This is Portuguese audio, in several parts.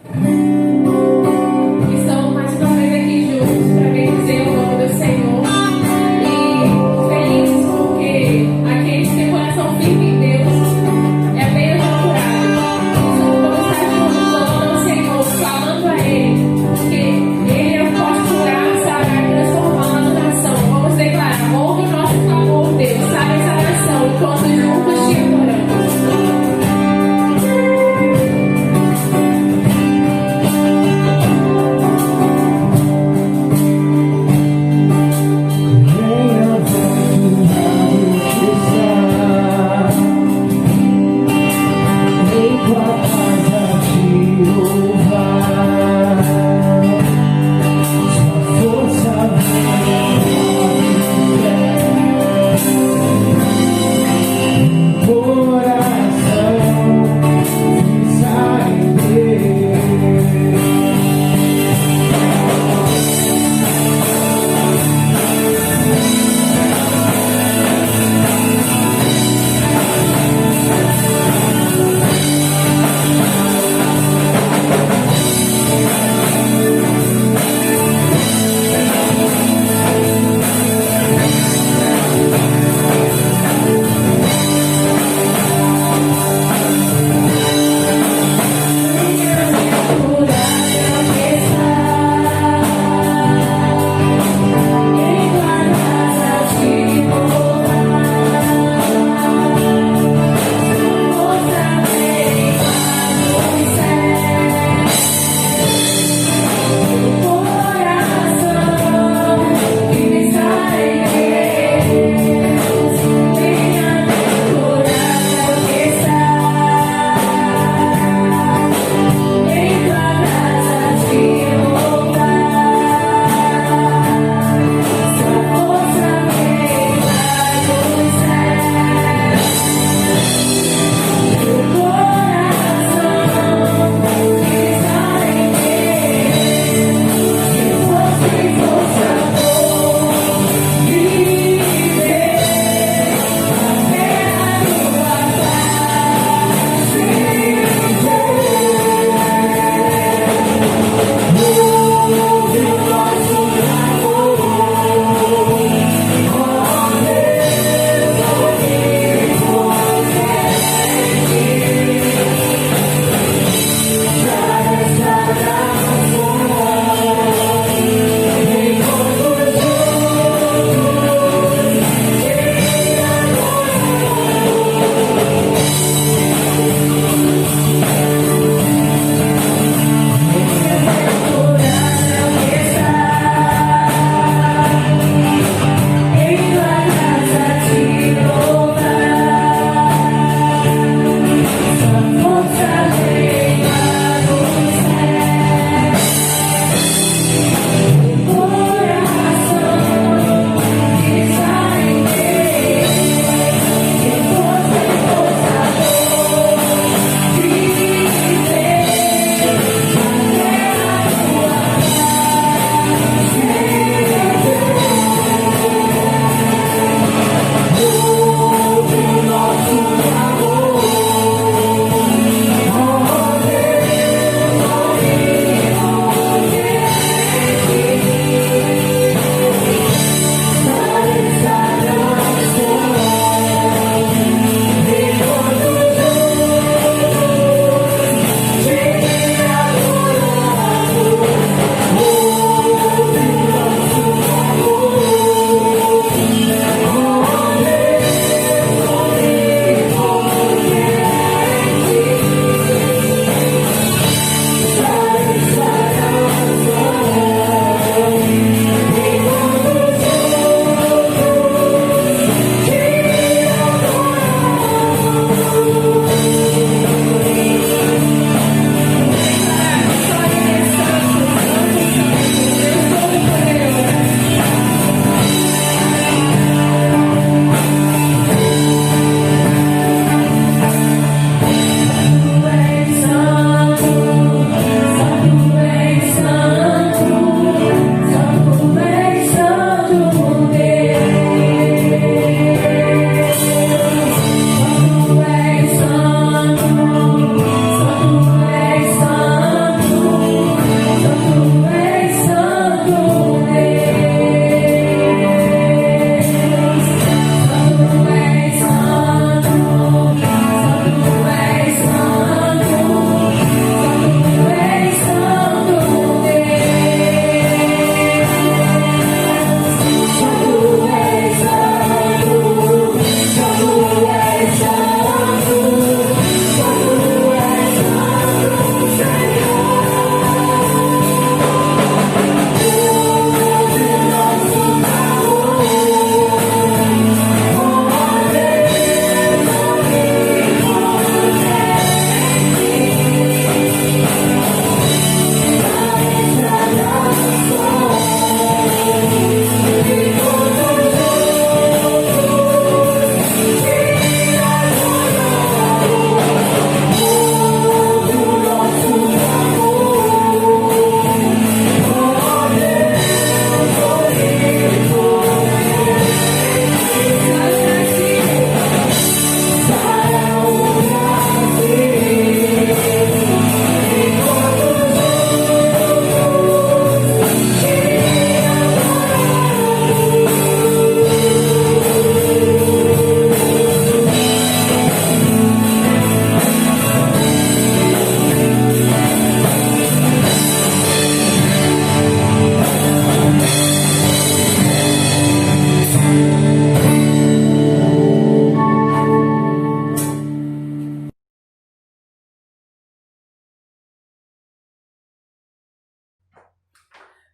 Estamos mais uma vez aqui juntos para bendizer o nome do Senhor. E felizes porque aqueles que têm coração firme em Deus é bem-aventurado. Vamos estar juntos louvando ao Senhor, clamando a Ele, porque Ele pode curar, sarar, transformar a nação. Vamos declarar: ouve o nosso clamor, Deus, sara essa nação, enquanto juntos te adoramos.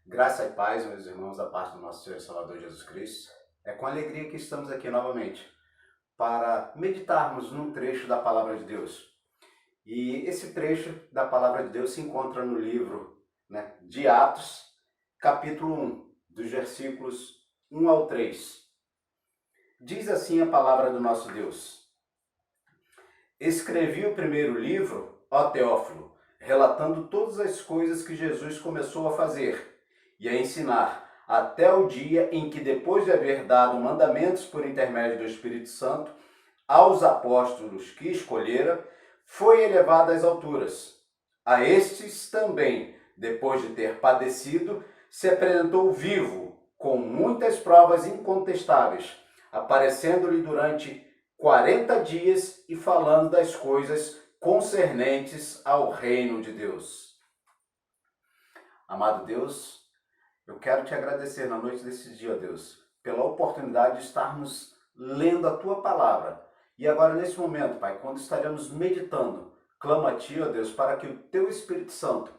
Graça e paz, meus irmãos, da parte do nosso Senhor e Salvador Jesus Cristo. É com alegria que estamos aqui novamente para meditarmos num trecho da Palavra de Deus. E esse trecho da Palavra de Deus se encontra no livro de Atos, capítulo 1, dos versículos 1 ao 3. Diz assim a palavra do nosso Deus: Escrevi o primeiro livro, ó Teófilo, relatando todas as coisas que Jesus começou a fazer e a ensinar, até o dia em que, depois de haver dado mandamentos por intermédio do Espírito Santo aos apóstolos que escolhera, foi elevado às alturas. A estes também, depois de ter padecido, se apresentou vivo, com muitas provas incontestáveis, aparecendo-lhe durante 40 dias e falando das coisas concernentes ao reino de Deus. Amado Deus, eu quero te agradecer na noite desse dia, Deus, pela oportunidade de estarmos lendo a Tua Palavra. E agora, nesse momento, Pai, quando estaremos meditando, clamo a Ti, ó Deus, para que o Teu Espírito Santo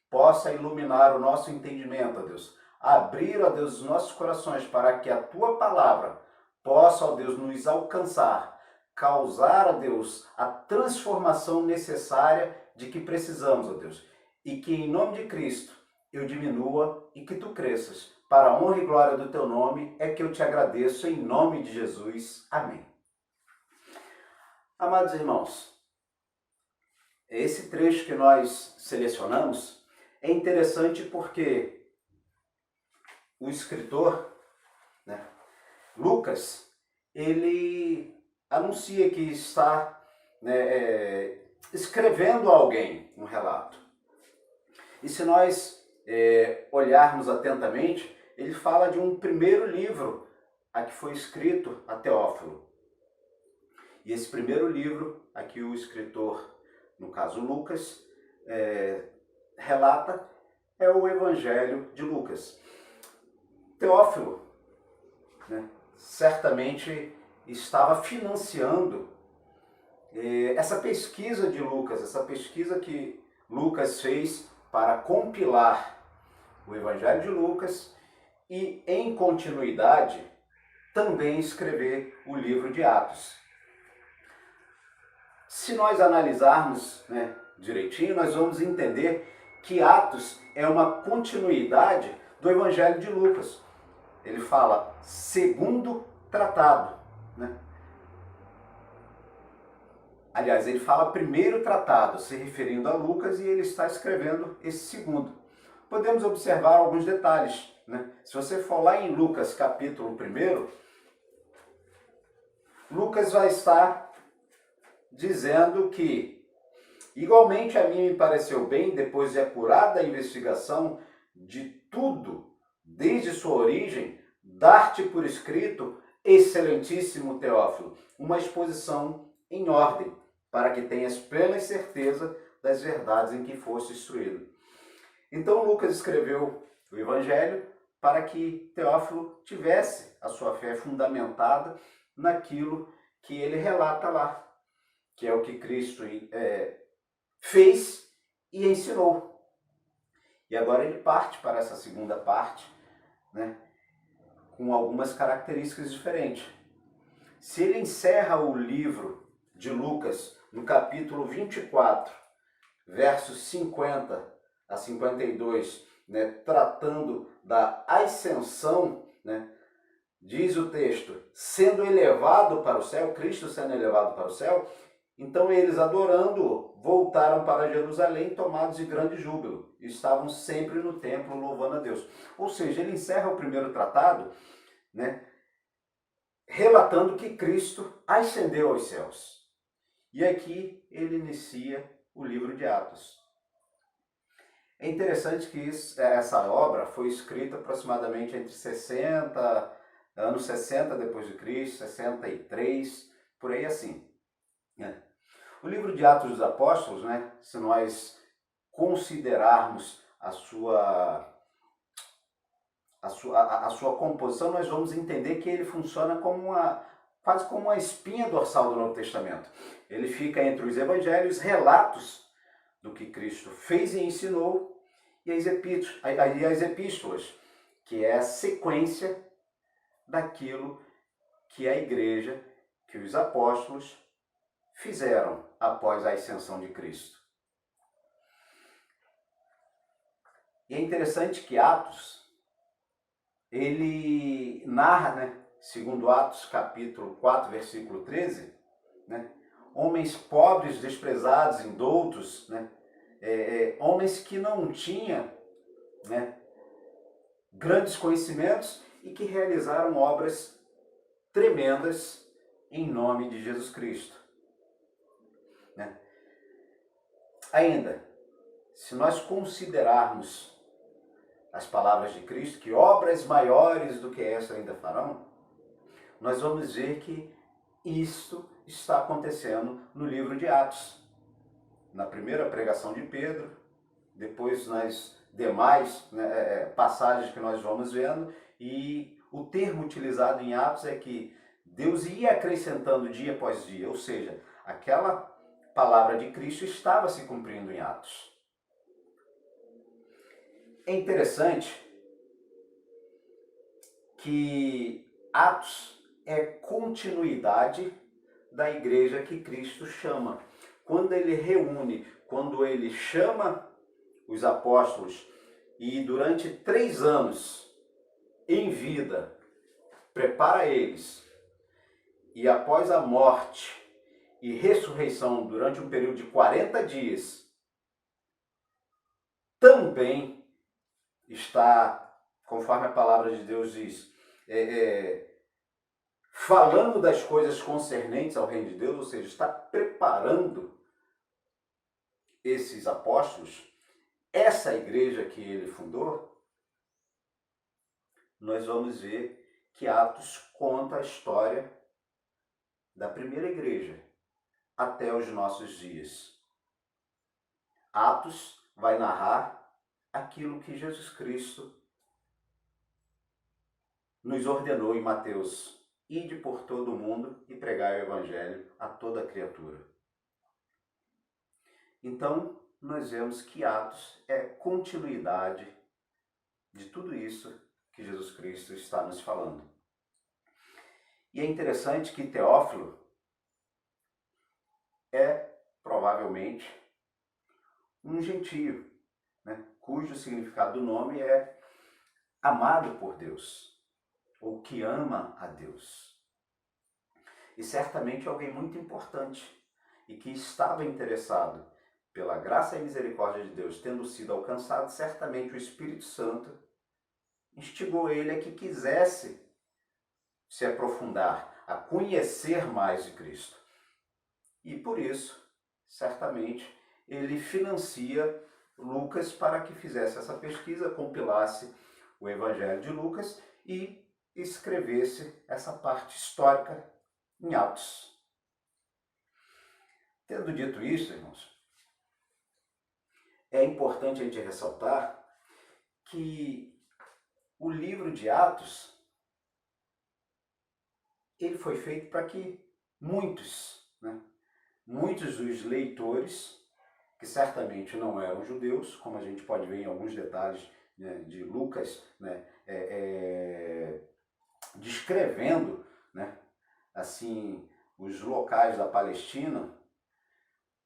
possa iluminar o nosso entendimento, ó Deus. Abrir, ó Deus, os nossos corações para que a Tua Palavra possa, ó Deus, nos alcançar, causar, ó Deus, a transformação necessária de que precisamos, ó Deus. E que, em nome de Cristo, eu diminua e que Tu cresças. Para a honra e glória do Teu nome é que eu te agradeço, em nome de Jesus. Amém. Amados irmãos, esse trecho que nós selecionamos é interessante porque o escritor, Lucas, ele anuncia que está escrevendo a alguém um relato. E se nós olharmos atentamente, ele fala de um primeiro livro a que foi escrito a Teófilo. E esse primeiro livro, aqui o escritor, no caso Lucas, relata, é o Evangelho de Lucas. Teófilo, certamente estava financiando essa pesquisa de Lucas, essa pesquisa que Lucas fez para compilar o Evangelho de Lucas e, em continuidade, também escrever o livro de Atos. Se nós analisarmos direitinho, nós vamos entender que Atos é uma continuidade do Evangelho de Lucas. Ele fala segundo tratado. Aliás, ele fala primeiro tratado, se referindo a Lucas, e ele está escrevendo esse segundo. Podemos observar alguns detalhes. Se você for lá em Lucas capítulo 1, Lucas vai estar dizendo que, igualmente a mim me pareceu bem, depois de apurada a investigação de tudo, desde sua origem, dar-te por escrito, excelentíssimo Teófilo, uma exposição em ordem, para que tenhas plena certeza das verdades em que foste instruído. Então Lucas escreveu o Evangelho para que Teófilo tivesse a sua fé fundamentada naquilo que ele relata lá, que é o que Cristo fez e ensinou. E agora ele parte para essa segunda parte, com algumas características diferentes. Se ele encerra o livro de Lucas no capítulo 24, versos 50 a 52, tratando da ascensão, diz o texto, sendo elevado para o céu, Cristo sendo elevado para o céu, então eles, adorando-o, voltaram para Jerusalém tomados de grande júbilo. E estavam sempre no templo louvando a Deus. Ou seja, ele encerra o primeiro tratado, relatando que Cristo ascendeu aos céus. E aqui ele inicia o livro de Atos. É interessante que essa obra foi escrita aproximadamente entre anos 60 depois de Cristo, 63, por aí assim. O livro de Atos dos Apóstolos, se nós considerarmos a sua composição, nós vamos entender que ele funciona como quase como uma espinha dorsal do Novo Testamento. Ele fica entre os evangelhos, relatos do que Cristo fez e ensinou, e as epístolas, que é a sequência daquilo que a igreja, que os apóstolos fizeram após a ascensão de Cristo. E é interessante que Atos, ele narra, segundo Atos capítulo 4, versículo 13, homens pobres, desprezados, indoutos, homens que não tinham grandes conhecimentos e que realizaram obras tremendas em nome de Jesus Cristo. Ainda, se nós considerarmos as palavras de Cristo, que obras maiores do que essa ainda farão, nós vamos ver que isto está acontecendo no livro de Atos. Na primeira pregação de Pedro, depois nas demais passagens que nós vamos vendo, e o termo utilizado em Atos é que Deus ia acrescentando dia após dia, ou seja, aquela palavra de Cristo estava se cumprindo em Atos. É interessante que Atos é continuidade da igreja que Cristo chama. Quando ele reúne, quando ele chama os apóstolos e durante 3 anos em vida prepara eles, e após a morte e ressurreição durante um período de 40 dias, também está, conforme a palavra de Deus diz, falando das coisas concernentes ao reino de Deus, ou seja, está preparando esses apóstolos, essa igreja que ele fundou. Nós vamos ver que Atos conta a história da primeira igreja até os nossos dias. Atos vai narrar aquilo que Jesus Cristo nos ordenou em Mateus: ide por todo o mundo e pregai o evangelho a toda criatura. Então, nós vemos que Atos é continuidade de tudo isso que Jesus Cristo está nos falando. E é interessante que Teófilo é provavelmente um gentio, cujo significado do nome é amado por Deus, ou que ama a Deus. E certamente alguém muito importante e que estava interessado pela graça e misericórdia de Deus, tendo sido alcançado, certamente o Espírito Santo instigou ele a que quisesse se aprofundar, a conhecer mais de Cristo. E por isso, certamente, ele financia Lucas para que fizesse essa pesquisa, compilasse o Evangelho de Lucas e escrevesse essa parte histórica em Atos. Tendo dito isso, irmãos, é importante a gente ressaltar que o livro de Atos, ele foi feito para que muitos dos leitores, que certamente não eram judeus, como a gente pode ver em alguns detalhes de Lucas, descrevendo assim, os locais da Palestina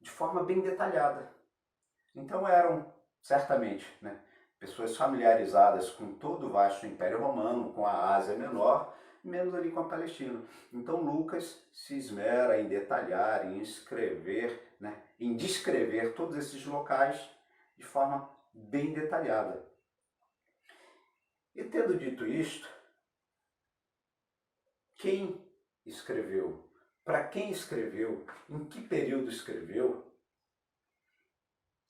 de forma bem detalhada. Então eram certamente pessoas familiarizadas com todo o vasto Império Romano, com a Ásia Menor, menos ali com a Palestina. Então Lucas se esmera em detalhar, em escrever, em descrever todos esses locais de forma bem detalhada. E tendo dito isto, quem escreveu, para quem escreveu, em que período escreveu,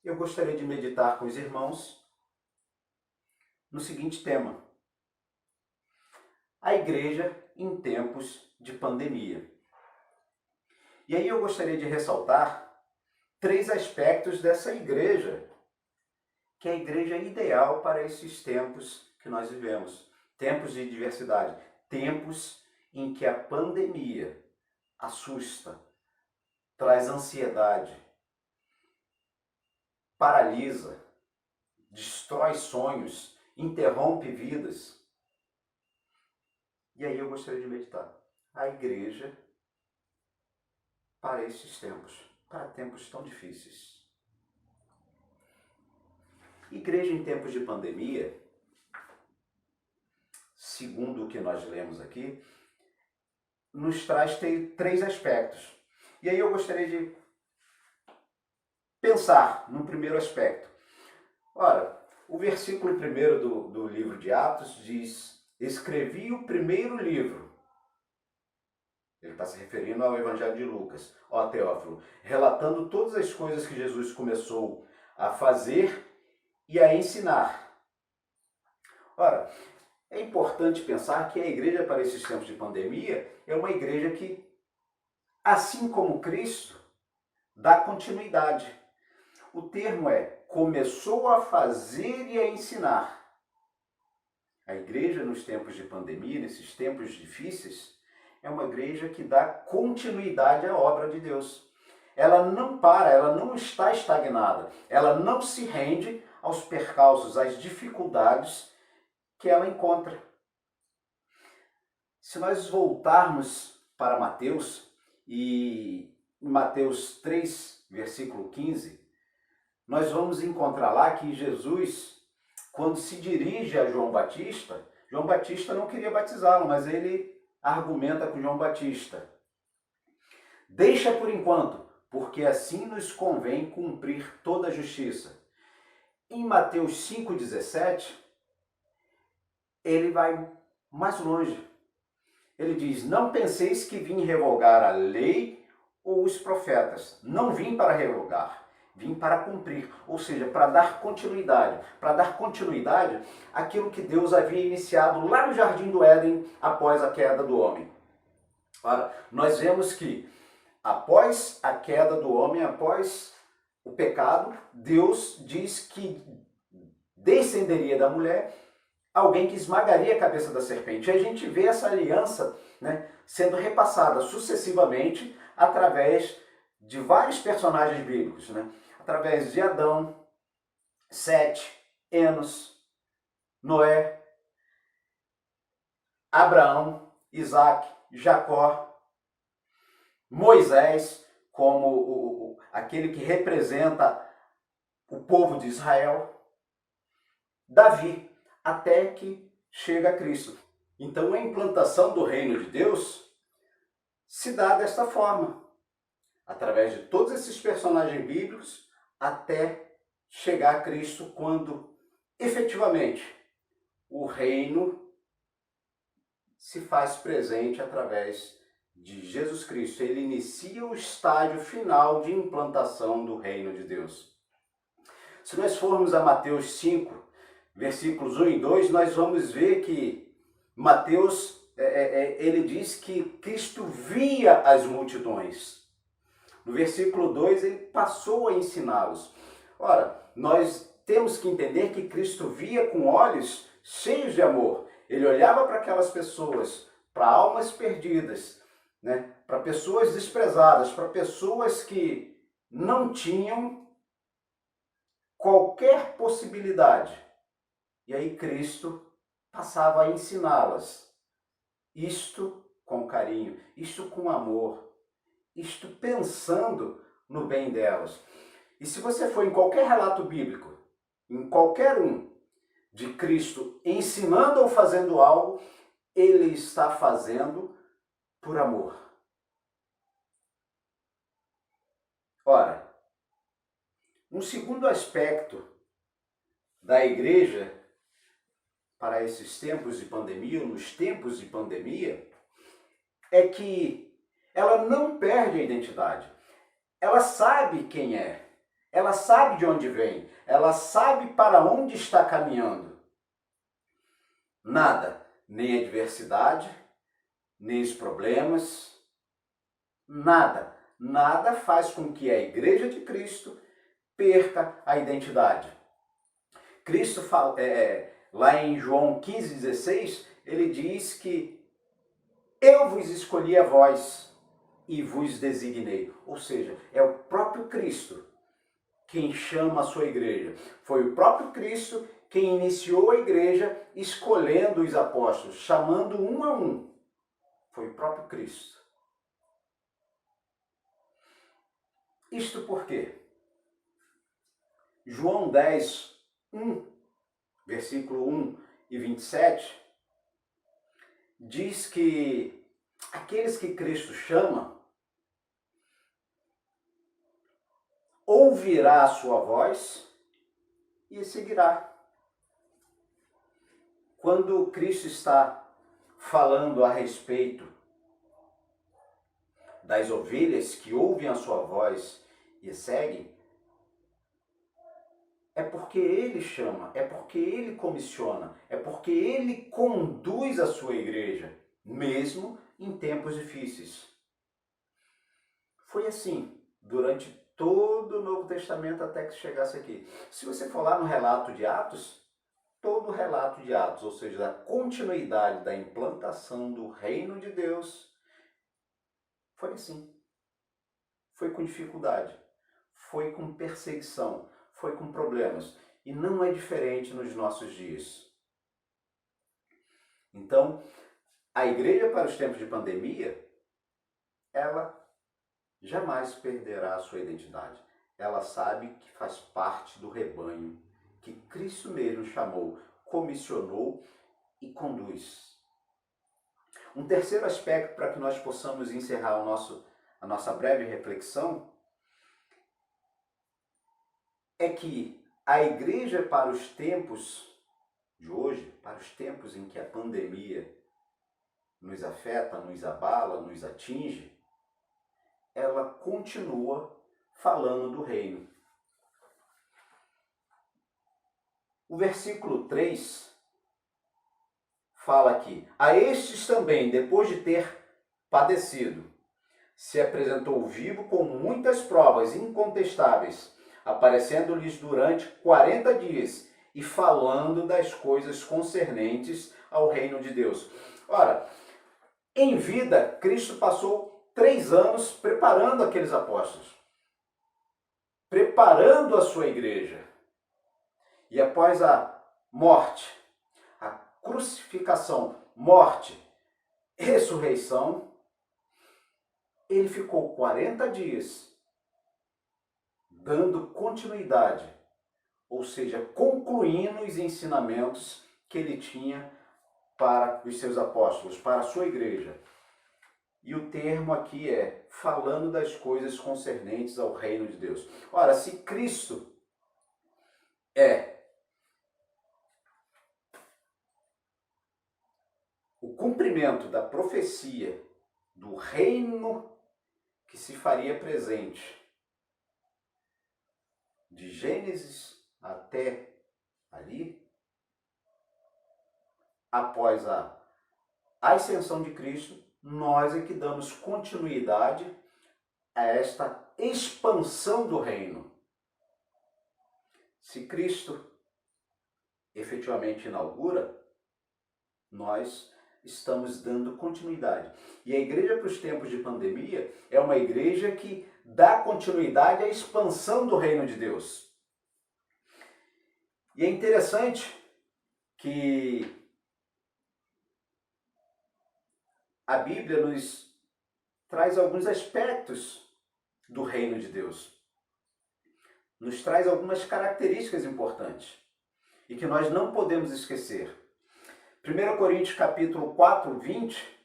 eu gostaria de meditar com os irmãos no seguinte tema: a igreja em tempos de pandemia. E aí eu gostaria de ressaltar 3 aspectos dessa igreja, que é a igreja ideal para esses tempos que nós vivemos. Tempos de diversidade, tempos em que a pandemia assusta, traz ansiedade, paralisa, destrói destrói sonhos, interrompe vidas. E aí eu gostaria de meditar. A igreja para esses tempos, para tempos tão difíceis. Igreja em tempos de pandemia, segundo o que nós lemos aqui, nos traz três aspectos. E aí eu gostaria de pensar no primeiro aspecto. Ora, o versículo 1 do livro de Atos diz: escrevi o primeiro livro. Ele está se referindo ao Evangelho de Lucas, ó Teófilo, relatando todas as coisas que Jesus começou a fazer e a ensinar. Ora, é importante pensar que a igreja para esses tempos de pandemia é uma igreja que, assim como Cristo, dá continuidade. O termo é começou a fazer e a ensinar. A igreja nos tempos de pandemia, nesses tempos difíceis, é uma igreja que dá continuidade à obra de Deus. Ela não para, ela não está estagnada, ela não se rende aos percalços, às dificuldades que ela encontra. Se nós voltarmos para Mateus, e em Mateus 3, versículo 15, nós vamos encontrar lá que Jesus, quando se dirige a João Batista não queria batizá-lo, mas ele argumenta com João Batista: deixa por enquanto, porque assim nos convém cumprir toda a justiça. Em Mateus 5,17, ele vai mais longe. Ele diz: não penseis que vim revogar a lei ou os profetas. Não vim para revogar, vim para cumprir. Ou seja, para dar continuidade. Para dar continuidade àquilo que Deus havia iniciado lá no Jardim do Éden após a queda do homem. Ora, nós vemos que após a queda do homem, após o pecado, Deus diz que descenderia da mulher alguém que esmagaria a cabeça da serpente. E a gente vê essa aliança, né, sendo repassada sucessivamente através de vários personagens bíblicos, né? Através de Adão, Sete, Enos, Noé, Abraão, Isaac, Jacó, Moisés, como aquele que representa o povo de Israel, Davi, até que chega a Cristo. Então a implantação do reino de Deus se dá desta forma, através de todos esses personagens bíblicos, até chegar a Cristo, quando efetivamente o reino se faz presente através de Jesus Cristo. Ele inicia o estágio final de implantação do reino de Deus. Se nós formos a Mateus 5, versículos 1 e 2, nós vamos ver que Mateus, ele diz que Cristo via as multidões. No versículo 2, ele passou a ensiná-los. Ora, nós temos que entender que Cristo via com olhos cheios de amor. Ele olhava para aquelas pessoas, para almas perdidas, né? Para pessoas desprezadas, para pessoas que não tinham qualquer possibilidade. E aí Cristo passava a ensiná-las. Isto com carinho, isto com amor, isto pensando no bem delas. E se você for em qualquer relato bíblico, em qualquer um, de Cristo ensinando ou fazendo algo, ele está fazendo por amor. Ora, um segundo aspecto da igreja para esses tempos de pandemia, ou nos tempos de pandemia, é que ela não perde a identidade. Ela sabe quem é, ela sabe de onde vem, ela sabe para onde está caminhando. Nada, nem a adversidade, nem os problemas, nada faz com que a Igreja de Cristo perca a identidade. Cristo fala, lá em João 15,16, ele diz que eu vos escolhi a vós e vos designei. Ou seja, é o próprio Cristo quem chama a sua igreja. Foi o próprio Cristo quem iniciou a igreja escolhendo os apóstolos, chamando um a um, foi o próprio Cristo. Isto por quê? João 10, 1, versículo 1 e 27, diz que aqueles que Cristo chama, ouvirá a sua voz e seguirá. Quando Cristo está falando a respeito das ovelhas que ouvem a sua voz e seguem, é porque ele chama, é porque ele comissiona, é porque ele conduz a sua igreja, mesmo em tempos difíceis. Foi assim durante todo o Novo Testamento até que chegasse aqui. Se você for lá no relato de Atos, todo o relato de Atos, ou seja, da continuidade da implantação do reino de Deus, foi assim. Foi com dificuldade, foi com perseguição, foi com problemas. E não é diferente nos nossos dias. Então, a igreja para os tempos de pandemia, ela jamais perderá a sua identidade. Ela sabe que faz parte do rebanho que Cristo mesmo chamou, comissionou e conduz. Um terceiro aspecto para que nós possamos encerrar a nossa breve reflexão é que a igreja para os tempos de hoje, para os tempos em que a pandemia nos afeta, nos abala, nos atinge, ela continua falando do reino. O versículo 3 fala aqui: a estes também, depois de ter padecido, se apresentou vivo com muitas provas incontestáveis, aparecendo-lhes durante 40 dias e falando das coisas concernentes ao reino de Deus. Ora, em vida, Cristo passou 3 anos preparando aqueles apóstolos, preparando a sua igreja. E após a morte, a crucificação, morte, ressurreição, ele ficou 40 dias dando continuidade, ou seja, concluindo os ensinamentos que ele tinha para os seus apóstolos, para a sua igreja. E o termo aqui é falando das coisas concernentes ao reino de Deus. Ora, se Cristo é o cumprimento da profecia do reino que se faria presente, de Gênesis até ali, após a ascensão de Cristo, nós é que damos continuidade a esta expansão do reino. Se Cristo efetivamente inaugura, nós estamos dando continuidade. E a igreja para os tempos de pandemia é uma igreja que dá continuidade à expansão do reino de Deus. E é interessante que a Bíblia nos traz alguns aspectos do reino de Deus. Nos traz algumas características importantes e que nós não podemos esquecer. 1 Coríntios capítulo 4, 20,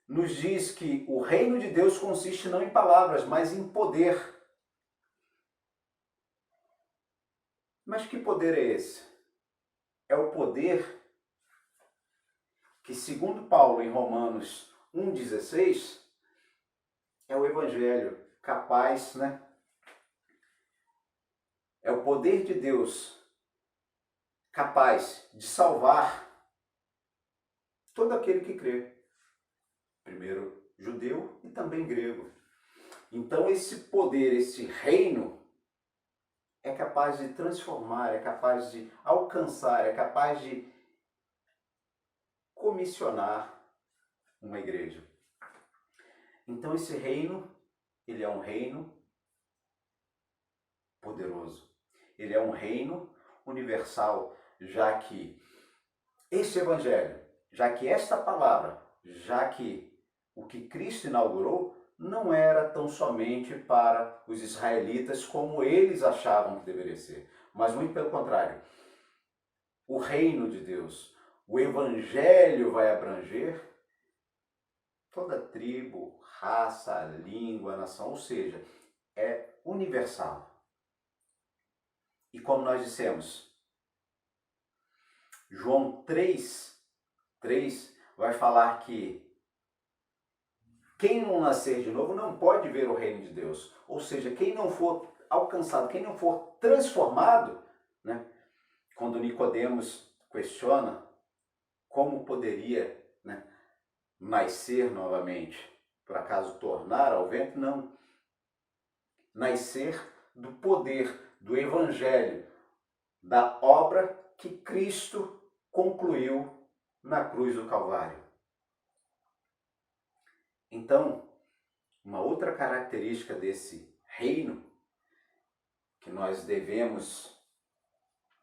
nos diz que o reino de Deus consiste não em palavras, mas em poder. Mas que poder é esse? É o poder que, segundo Paulo em Romanos 1,16, é o evangelho capaz, É o poder de Deus capaz de salvar todo aquele que crê. Primeiro judeu e também grego. Então esse poder, esse reino, é capaz de transformar, é capaz de alcançar, é capaz de comissionar uma igreja. Então esse reino, ele é um reino poderoso. Ele é um reino universal, já que esse evangelho, já que esta palavra, já que o que Cristo inaugurou não era tão somente para os israelitas como eles achavam que deveria ser, mas muito pelo contrário. O reino de Deus, o evangelho vai abranger toda tribo, raça, língua, nação, ou seja, é universal. E como nós dissemos, João 3 vai falar que quem não nascer de novo não pode ver o reino de Deus. Ou seja, quem não for alcançado, quem não for transformado, né? Quando Nicodemos questiona como poderia, né, nascer novamente, por acaso tornar ao vento? Não. Nascer do poder, do evangelho, da obra que Cristo concluiu na cruz do Calvário. Então, uma outra característica desse reino que nós devemos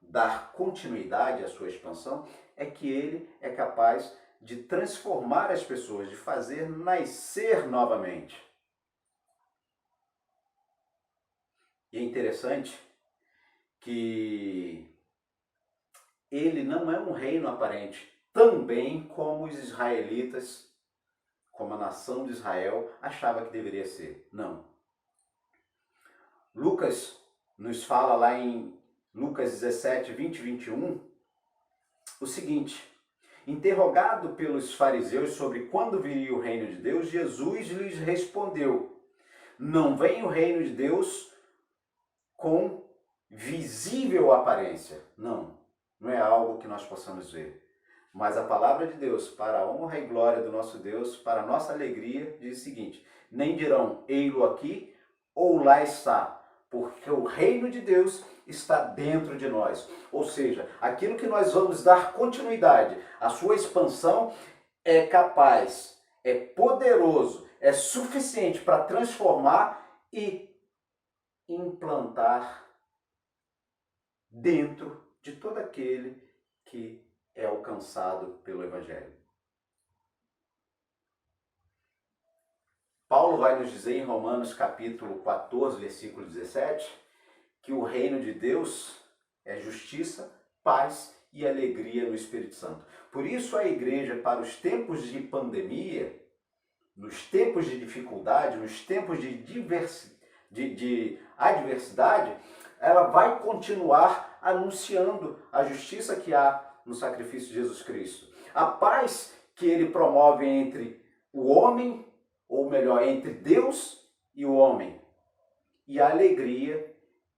dar continuidade à sua expansão é que ele é capaz de transformar as pessoas, de fazer nascer novamente. E é interessante que ele não é um reino aparente, também como os israelitas, como a nação de Israel achava que deveria ser. Não. Lucas nos fala lá em Lucas 17, 20 e 21, o seguinte: interrogado pelos fariseus sobre quando viria o reino de Deus, Jesus lhes respondeu: não vem o reino de Deus com visível aparência. Não é algo que nós possamos ver. Mas a palavra de Deus, para a honra e glória do nosso Deus, para a nossa alegria, diz o seguinte: nem dirão, ei-lo aqui ou lá está, porque o reino de Deus está dentro de nós. Ou seja, aquilo que nós vamos dar continuidade, a sua expansão é capaz, é poderoso, é suficiente para transformar e implantar dentro de todo aquele que é alcançado pelo Evangelho. Paulo vai nos dizer em Romanos capítulo 14, versículo 17, que o reino de Deus é justiça, paz e alegria no Espírito Santo. Por isso a igreja, para os tempos de pandemia, nos tempos de dificuldade, nos tempos de adversidade, ela vai continuar anunciando a justiça que há no sacrifício de Jesus Cristo. A paz que ele promove entre o homem, ou melhor, entre Deus e o homem. E a alegria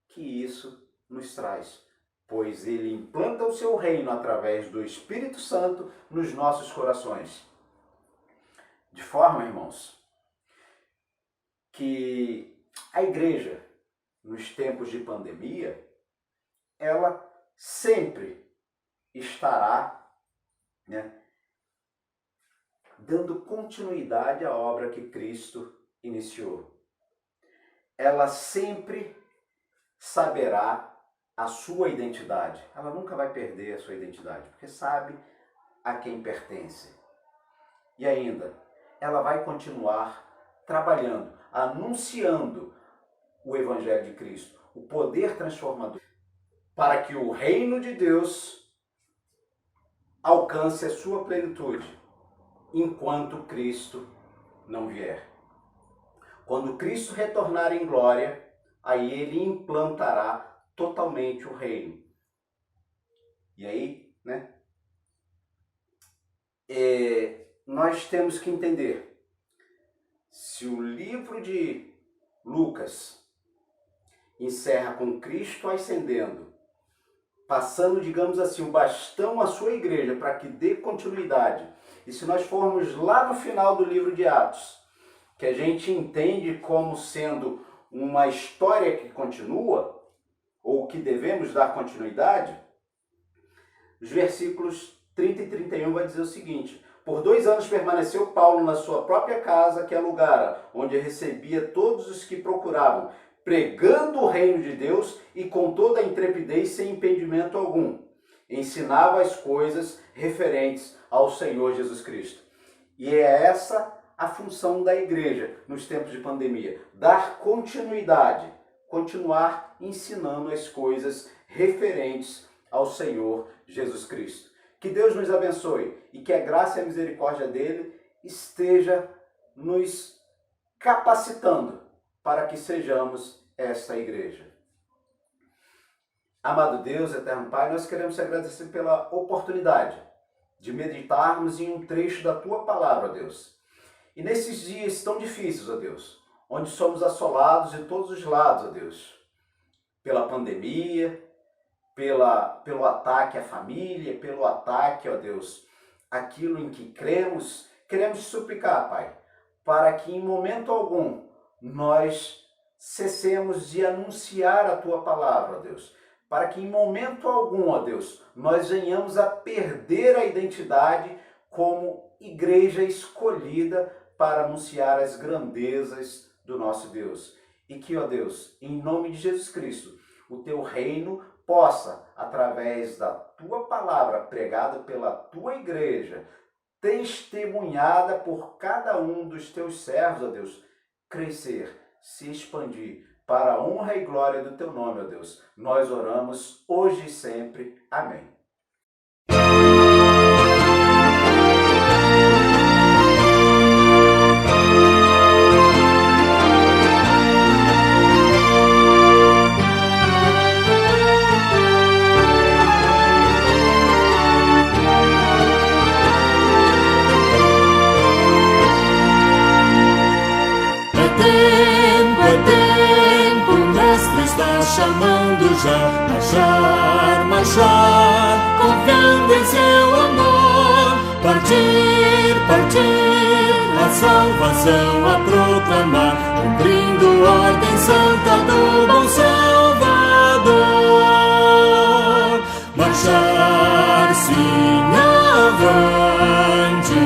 que isso nos traz, pois ele implanta o seu reino através do Espírito Santo nos nossos corações. De forma, irmãos, que a igreja, nos tempos de pandemia, ela sempre estará, né, dando continuidade à obra que Cristo iniciou. Ela sempre saberá a sua identidade. Ela nunca vai perder a sua identidade, porque sabe a quem pertence. E ainda, ela vai continuar trabalhando, anunciando o Evangelho de Cristo, o poder transformador, para que o reino de Deus alcance a sua plenitude, enquanto Cristo não vier. Quando Cristo retornar em glória, aí ele implantará totalmente o reino. E aí, né, nós temos que entender, se o livro de Lucas encerra com Cristo ascendendo, passando, digamos assim, o bastão à sua igreja para que dê continuidade. E se nós formos lá no final do livro de Atos, que a gente entende como sendo uma história que continua, ou que devemos dar continuidade, os versículos 30 e 31 vai dizer o seguinte: por 2 anos permaneceu Paulo na sua própria casa que alugara, onde recebia todos os que procuravam, pregando o reino de Deus e com toda a intrepidez sem impedimento algum. Ensinava as coisas referentes ao Senhor Jesus Cristo. E é essa a função da igreja nos tempos de pandemia, dar continuidade, continuar ensinando as coisas referentes ao Senhor Jesus Cristo. Que Deus nos abençoe e que a graça e a misericórdia dele esteja nos capacitando para que sejamos esta igreja. Amado Deus, eterno Pai, nós queremos te agradecer pela oportunidade de meditarmos em um trecho da Tua palavra, Deus. E nesses dias tão difíceis, ó Deus, onde somos assolados de todos os lados, ó Deus, pela pandemia, pelo ataque à família, pelo ataque, ó Deus, aquilo em que cremos, queremos te suplicar, Pai, para que em momento algum nós cessemos de anunciar a Tua palavra, ó Deus, para que em momento algum, ó Deus, nós venhamos a perder a identidade como igreja escolhida para anunciar as grandezas do nosso Deus. E que, ó Deus, em nome de Jesus Cristo, o Teu reino possa, através da Tua palavra pregada pela Tua igreja, testemunhada por cada um dos Teus servos, ó Deus, crescer, se expandir, para a honra e glória do Teu nome, ó Deus. Nós oramos hoje e sempre. Amém. Chamando já, marchar, marchar, confiando em seu amor, partir, partir, a salvação a proclamar, cumprindo ordem santa do bom Salvador. Marchar, sim, avante,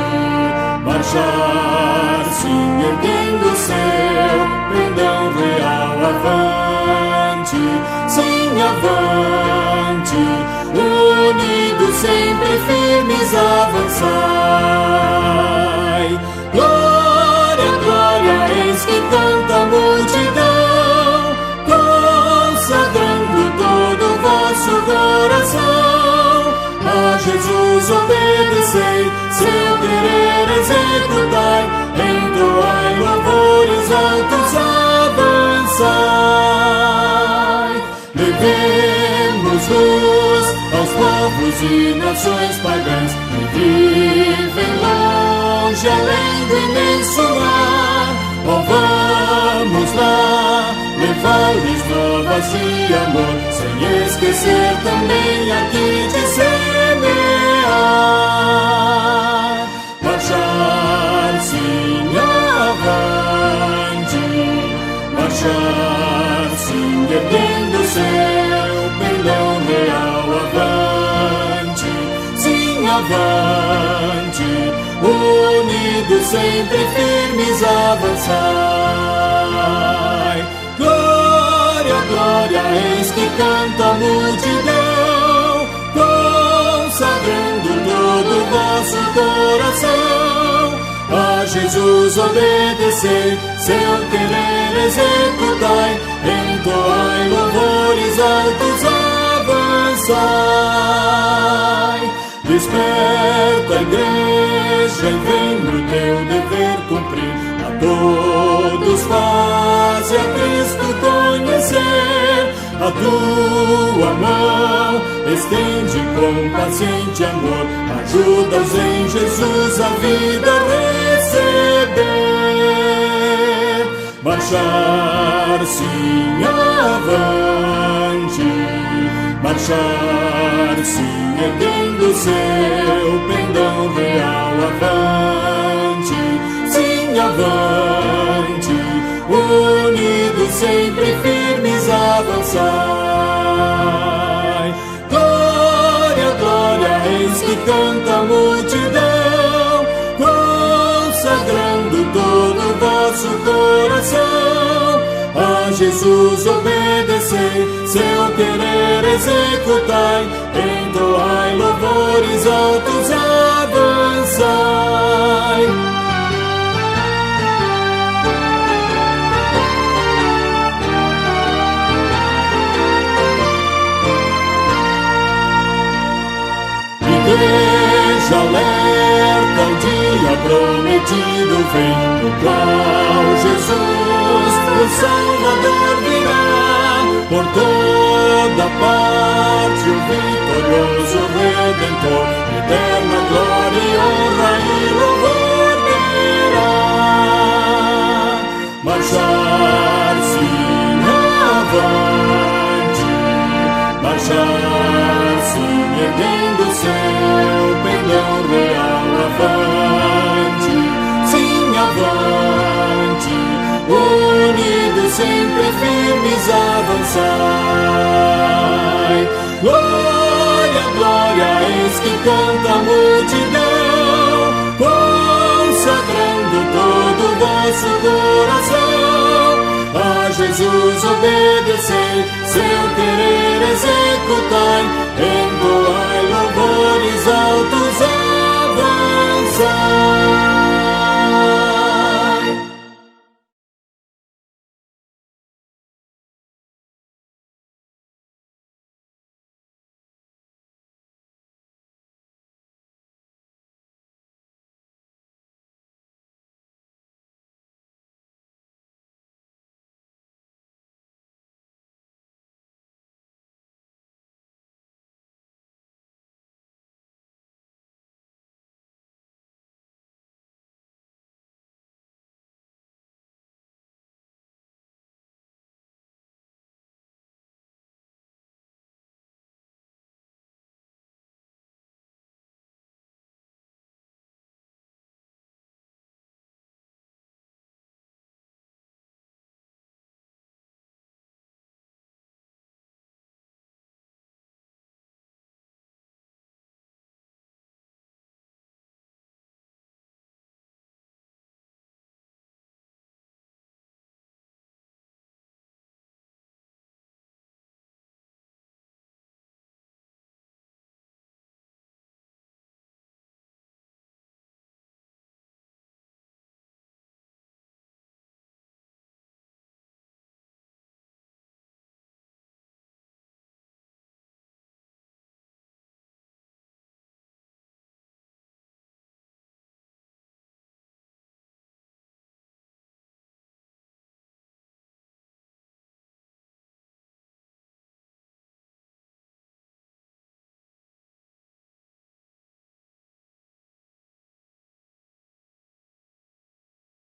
marchar, sim, erguendo seu pendão real avante. Sim, avante, unidos sempre firmes avançai. Glória, glória, eis que canta a multidão, consagrando todo o vosso coração. A Jesus obedecei, seu querer executai, entoai louvores altos, avançai. Levemos luz aos povos e nações pagãs que vivem longe, além do imenso mar. Oh, vamos lá, levar-lhes novas de amor, sem esquecer também aqui de semear. Marchar, sim, avante, marchar, sim, erguendo seu pendão real avante, sim, avante, unidos sempre firmes avançai. Glória, glória, eis que canta a multidão, consagrando todo o vosso coração. A Jesus obedecei, seu querer executai, entoai louvores altos, avançai. Desperta a igreja e vem no teu dever cumprir, a todos faze a Cristo conhecer. A tua mão estende com paciente amor, ajuda-os em Jesus a vida receber. Marchar, sim, avante, marchar, sim, erguendo seu pendão real avante, sim, avante, unidos sempre firmes avançai. Glória, glória, eis que canta a multidão, consagrando todo o vosso coração. A Jesus obedecei, seu querer executai, entoai louvores altos, avançai. Igreja alerta, o dia prometido vem, no qual Jesus, o Salvador, virá. Por toda parte o vitorioso Redentor, eterna glória e honra e louvor terá. Marchar sim avante, marchar sim erguendo o seu pendão real avante, sim avante, unidos sempre firmes avançai. Glória, glória, eis que canta a multidão, consagrando todo o vosso coração. A Jesus obedecei, seu querer executai,